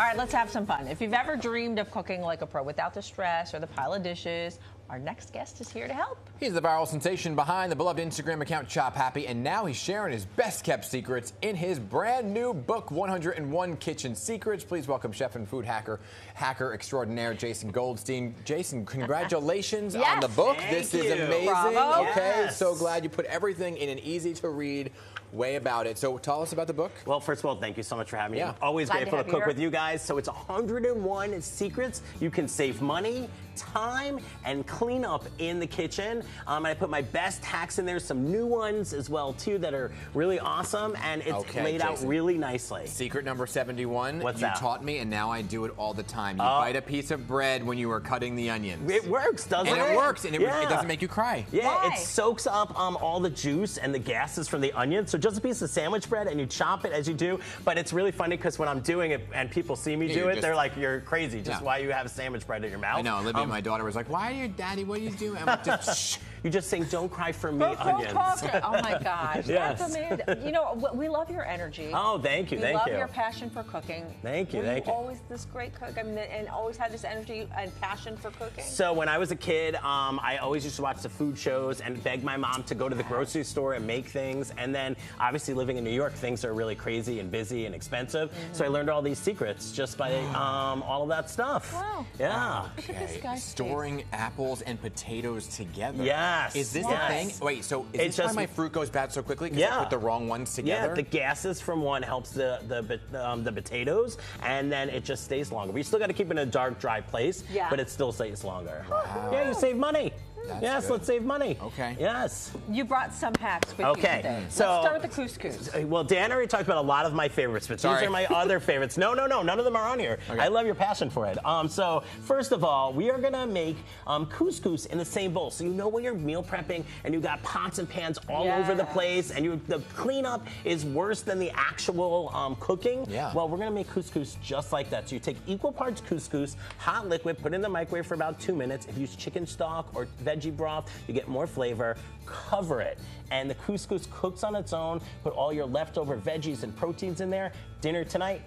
All right, let's have some fun. If you've ever dreamed of cooking like a pro without the stress or the pile of dishes, our next guest is here to help. He's the viral sensation behind the beloved Instagram account Chop Happy, and now he's sharing his best-kept secrets in his brand new book, 101 Kitchen Secrets. Please welcome chef and food hacker extraordinaire Jason Goldstein. Jason, congratulations on the book. This is amazing. Bravo. Okay, so glad you put everything in an easy-to-read way about it. So tell us about the book. Well, first of all, thank you so much for having me. Yeah. I'm always Glad grateful to to have you cook here. with you guys. So it's 101 secrets you can save money, time, and clean up in the kitchen. And I put my best hacks in there, some new ones as well too that are really awesome, and it's laid out really nicely. Secret number 71. What's you that? taught me, and now I do it all the time. You bite a piece of bread when you are cutting the onions. It works, doesn't it? And it works, and it doesn't make you cry. Yeah, Why? it soaks up all the juice and the gases from the onion. So just a piece of sandwich bread, and you chop it as you do. But it's really funny because when I'm doing it and people see me do it, they're like, "You're crazy! Just why you have sandwich bread in your mouth?" I know. Olivia, my daughter, was like, "Why are you, Daddy? What are you doing?" I'm like, just shh. You're just saying, "Don't cry for me, onions." Oh my gosh, Yes. that's amazing. You know, we love your energy. Oh, thank you, We thank love you. your passion for cooking. Thank you, Were thank you. Always this great cook, I mean, and always had this energy and passion for cooking. So when I was a kid, I always used to watch the food shows and beg my mom to go to the grocery store and make things. And then, obviously, living in New York, things are really crazy and busy and expensive. So I learned all these secrets just by all of that stuff. Wow. Yeah. Look at this guy's Storing apples and potatoes together. Yes. Is this Yes. a thing? Wait, so is It's this why just- my fruit goes bad so quickly? Because I put the wrong ones together? Yeah, the gases from one helps the potatoes, and then it just stays longer. But you still got to keep it in a dark, dry place, but it still stays longer. Wow. Yeah, you save money. That's yes, good. let's save money. Okay. Yes. You brought some hacks with you today. So Let's start with the couscous. Well, Dan already talked about a lot of my favorites, but Sorry. these are my other favorites. No, none of them are on here. Okay. I love your passion for it. So first of all, we are gonna make couscous in the same bowl. So you know when you're meal prepping and you got pots and pans all over the place, and the cleanup is worse than the actual cooking. Yeah. Well, we're gonna make couscous just like that. So you take equal parts couscous, hot liquid, put it in the microwave for about 2 minutes. If you use chicken stock or veggie broth, you get more flavor. Cover it, and the couscous cooks on its own. Put all your leftover veggies and proteins in there. Dinner tonight,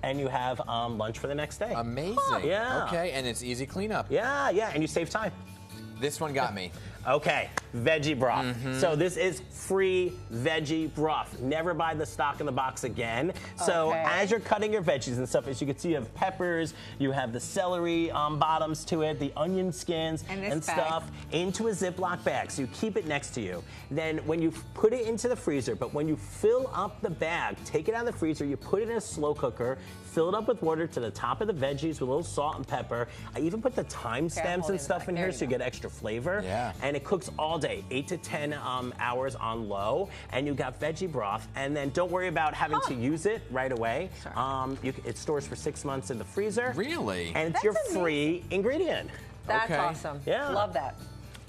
and you have lunch for the next day. Amazing. Yeah. Okay, and it's easy cleanup. Yeah, and you save time. This one got me. Okay, veggie broth. So this is free veggie broth. Never buy the stock in the box again. So as you're cutting your veggies and stuff, as you can see, you have peppers, you have the celery bottoms to it, the onion skins and stuff into a Ziploc bag. So you keep it next to you. Then when you put it into the freezer, but when you fill up the bag, take it out of the freezer, you put it in a slow cooker, fill it up with water to the top of the veggies with a little salt and pepper. I even put the thyme stems and stuff in here so you get extra flavor. Yeah. And it cooks all day, 8 to 10 hours on low, and you got veggie broth. And then don't worry about having to use it right away. It stores for 6 months in the freezer. Really? And it's your free ingredient. That's awesome. Yeah. Love that.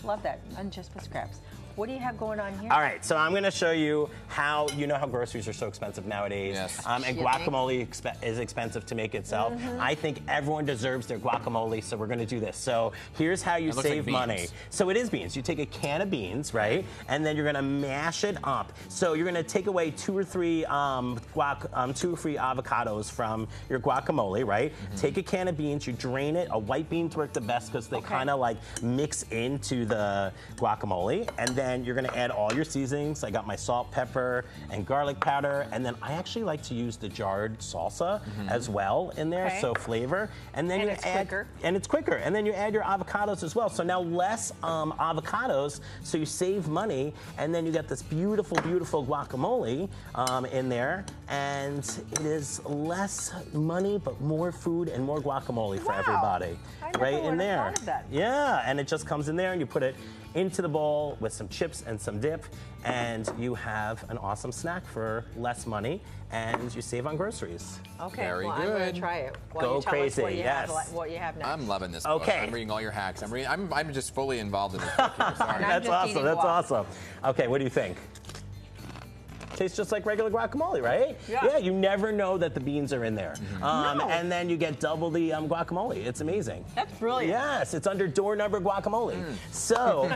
Love that. And just for scraps. What do you have going on here? All right, so I'm going to show you how, you know how groceries are so expensive nowadays. Yes. And guacamole is expensive to make itself. I think everyone deserves their guacamole, so we're going to do this. So here's how you save money. So it is beans. You take a can of beans, right? And then you're going to mash it up. So you're going to take away 2 or 3 avocados from your guacamole, right? Take a can of beans, you drain it. A white beans work the best because they kind of like mix into the guacamole. And then you're gonna add all your seasonings. I got my salt, pepper, and garlic powder. And then I actually like to use the jarred salsa as well in there, so flavor. And then it's quicker. And it's quicker. And then you add your avocados as well. So now less avocados, so you save money. And then you got this beautiful, beautiful guacamole in there. And it is less money, but more food and more guacamole for everybody. Right in there. Yeah, and it just comes in there and you put it into the bowl with some chips and some dip, and you have an awesome snack for less money, and you save on groceries. Okay, Very well, good. I'm going to try it. Go crazy, what you yes. have, what you have next. I'm loving this book. Okay. I'm reading all your hacks. I'm just fully involved in this book here. Sorry. That's awesome. That's awesome. Okay, what do you think? tastes just like regular guacamole, right? Yeah. You never know that the beans are in there. And then you get double the guacamole. It's amazing. That's brilliant. Yes, it's under door number guacamole. So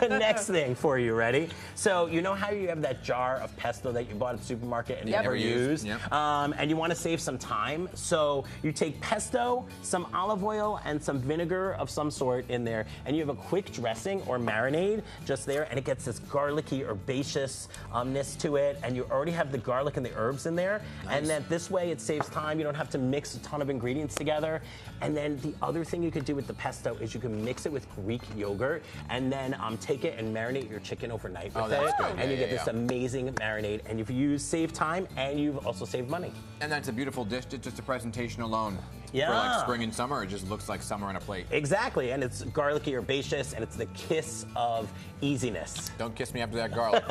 the next thing for you, ready? So you know how you have that jar of pesto that you bought at the supermarket and never used? Yep. And you want to save some time. So you take pesto, some olive oil, and some vinegar of some sort in there, and you have a quick dressing or marinade just there, and it gets this garlicky, herbaceousness to it, and you already have the garlic and the herbs in there. Nice. And then this way it saves time. You don't have to mix a ton of ingredients together. And then the other thing you could do with the pesto is you can mix it with Greek yogurt, and then take it and marinate your chicken overnight with that's it, good. and you Yeah, get this amazing marinade. And you've saved time, and you've also saved money. And that's a beautiful dish, just a presentation alone. Yeah. For like spring and summer, it just looks like summer on a plate. Exactly, and it's garlicky, herbaceous, and it's the kiss of easiness. Don't kiss me after that garlic.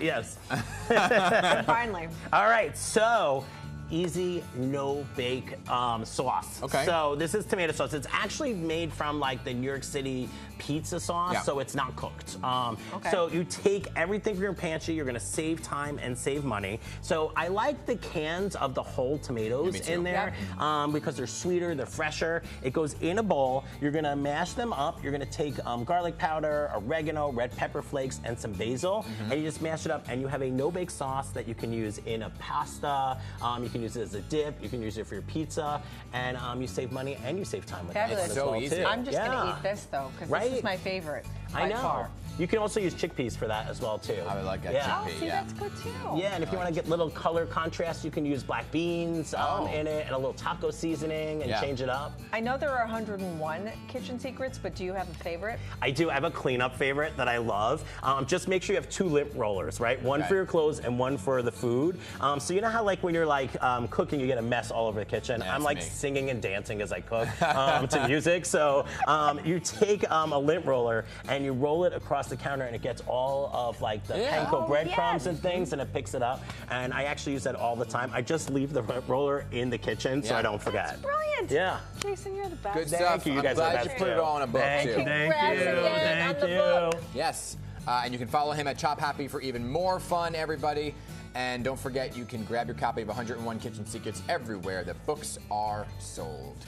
Yes. Finally. All right, so easy no-bake sauce. Okay. So this is tomato sauce. It's actually made from like the New York City pizza sauce, Yeah. so it's not cooked. Okay. So you take everything from your pantry. You're gonna save time and save money. So I like the cans of the whole tomatoes me too. in there because they're sweeter, they're fresher. It goes in a bowl. You're gonna mash them up. You're gonna take garlic powder, oregano, red pepper flakes, and some basil, and you just mash it up, and you have a no-bake sauce that you can use in a pasta. You can use it as a dip. You can use it for your pizza, and you save money and you save time with that Fabulous. one as So well, easy. too. I'm just going to eat this, though, because Right? this is my favorite by I know. far. You can also use chickpeas for that as well, too. I would like that Yeah. Oh, chickpea. see, Yeah. that's good, too. Yeah, and if you want to get little color contrast, you can use black beans in it and a little taco seasoning and Yeah. change it up. I know there are 101 kitchen secrets, but do you have a favorite? I do. I have a cleanup favorite that I love. Just make sure you have 2 lint rollers, right? One Okay. for your clothes and one for the food. So you know how like when you're like cooking, you get a mess all over the kitchen? Yeah, I'm that's like me. singing and dancing as I cook to music. So you take a lint roller and you roll it across the counter, and it gets all of like the Yeah. panko Oh, breadcrumbs yes. and things, and it picks it up. And I actually use that all the time. I just leave the roller in the kitchen so Yeah. I don't forget. That's brilliant. Yeah. Jason, you're the best. Good Thank stuff. you. You I'm guys are glad the you best put it too. all in a book, Thank too. you. Congrats again on the book. Yes. And you can follow him at Chop Happy for even more fun, everybody. And don't forget, you can grab your copy of 101 Kitchen Secrets everywhere that books are sold.